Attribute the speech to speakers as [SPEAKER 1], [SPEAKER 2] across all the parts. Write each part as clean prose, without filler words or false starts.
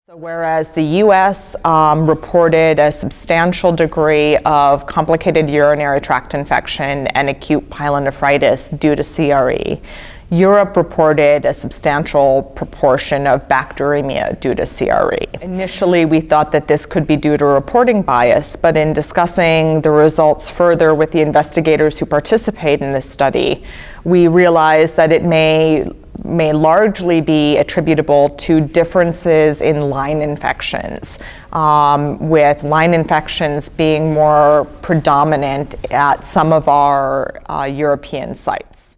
[SPEAKER 1] So whereas the U.S. reported a substantial degree of complicated urinary tract infection and acute pyelonephritis due to CRE, Europe reported a substantial proportion of bacteremia due to CRE. Initially, we thought that this could be due to reporting bias, but in discussing the results further with the investigators who participate in this study, we realized that it may largely be attributable to differences in line infections, with line infections being more predominant at some of our European sites.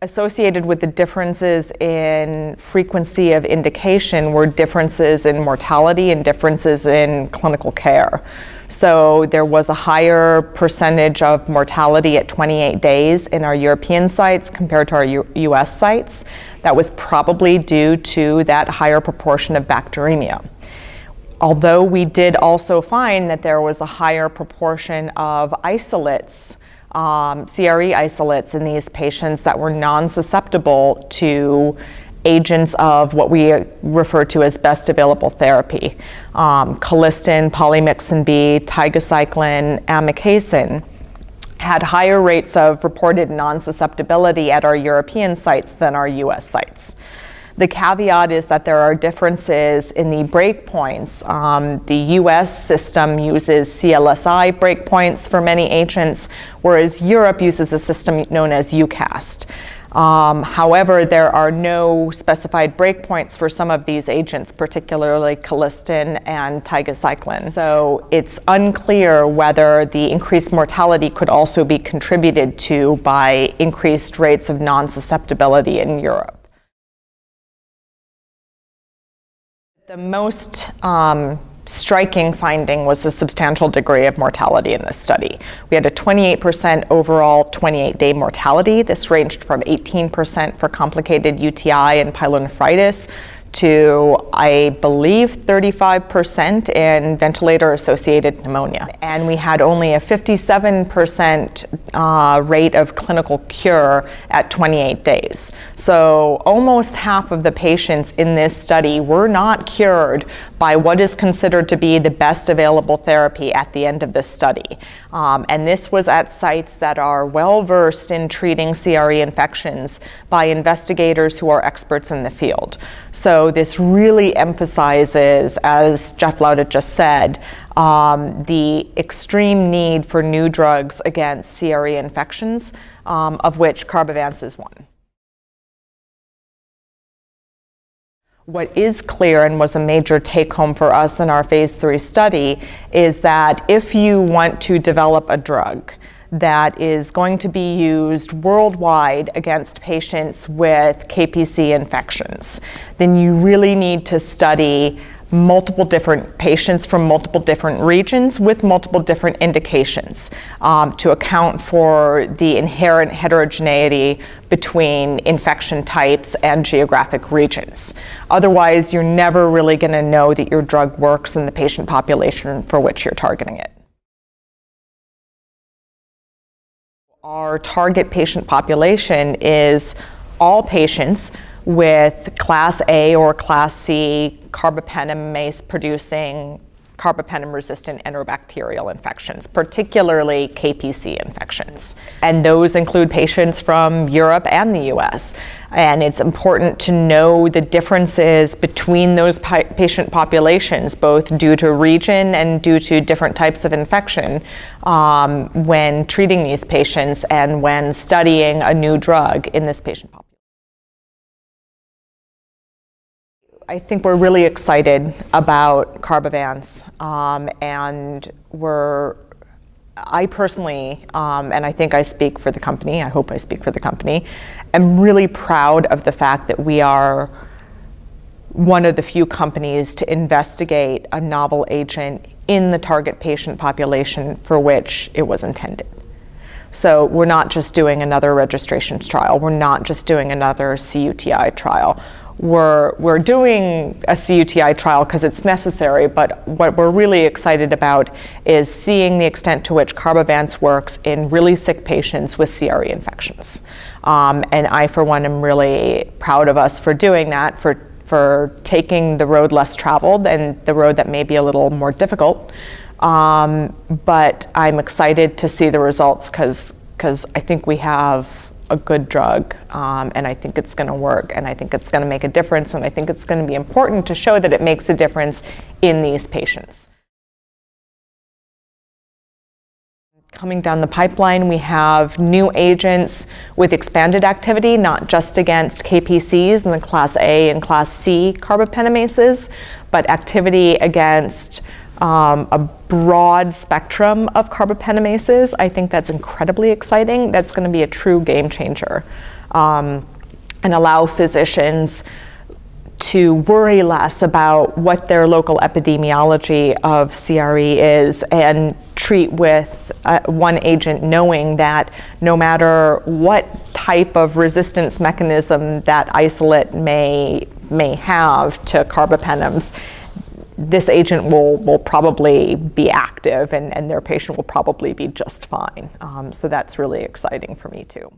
[SPEAKER 1] Associated with the differences in frequency of indication were differences in mortality and differences in clinical care. So there was a higher percentage of mortality at 28 days in our European sites compared to our US sites. That was probably due to that higher proportion of bacteremia. Although we did also find that there was a higher proportion of isolates, CRE isolates in these patients that were non-susceptible to agents of what we refer to as best available therapy. Colistin, polymyxin B, tigecycline, amikacin had higher rates of reported non-susceptibility at our European sites than our US sites. The caveat is that there are differences in the breakpoints. The US system uses CLSI breakpoints for many agents, whereas Europe uses a system known as UCAST. However, there are no specified breakpoints for some of these agents, particularly colistin and tigecycline. So it's unclear whether the increased mortality could also be contributed to by increased rates of non-susceptibility in Europe. The most striking finding was the substantial degree of mortality in this study. We had a 28% overall 28-day mortality. This ranged from 18% for complicated UTI and pyelonephritis to, I believe, 35% in ventilator-associated pneumonia. And we had only a 57% rate of clinical cure at 28 days. So almost half of the patients in this study were not cured by what is considered to be the best available therapy at the end of this study. And this was at sites that are well-versed in treating CRE infections by investigators who are experts in the field. So this really emphasizes, as Jeff Lauda just said, the extreme need for new drugs against CRE infections, of which Carbavance is one. What is clear and was a major take-home for us in our phase 3 study is that if you want to develop a drug that is going to be used worldwide against patients with KPC infections, then you really need to study multiple different patients from multiple different regions with multiple different indications to account for the inherent heterogeneity between infection types and geographic regions. Otherwise, you're never really going to know that your drug works in the patient population for which you're targeting it. Our target patient population is all patients with class A or class C carbapenem-MACE producing carbapenem-resistant enterobacterial infections, particularly KPC infections. And those include patients from Europe and the US. And it's important to know the differences between those patient populations, both due to region and due to different types of infection, when treating these patients and when studying a new drug in this patient population. I think we're really excited about Carbavance, and I personally, and I think I speak for the company, I hope I speak for the company, am really proud of the fact that we are one of the few companies to investigate a novel agent in the target patient population for which it was intended. So we're not just doing another registration trial, we're not just doing another CUTI trial. we're doing a CUTI trial because it's necessary, but what we're really excited about is seeing the extent to which Carbavance works in really sick patients with CRE infections. And I, for one, am really proud of us for doing that, for taking the road less traveled and the road that may be a little more difficult. But I'm excited to see the results because I think we have a good drug, and I think it's going to work, and I think it's going to make a difference, and I think it's going to be important to show that it makes a difference in these patients. Coming down the pipeline, we have new agents with expanded activity, not just against KPCs and the Class A and Class C carbapenemases, but activity against a broad spectrum of carbapenemases. I think that's incredibly exciting. That's going to be a true game changer, and allow physicians to worry less about what their local epidemiology of CRE is and treat with one agent, knowing that no matter what type of resistance mechanism that isolate may have to carbapenems, this agent will probably be active, and their patient will probably be just fine. So that's really exciting for me too.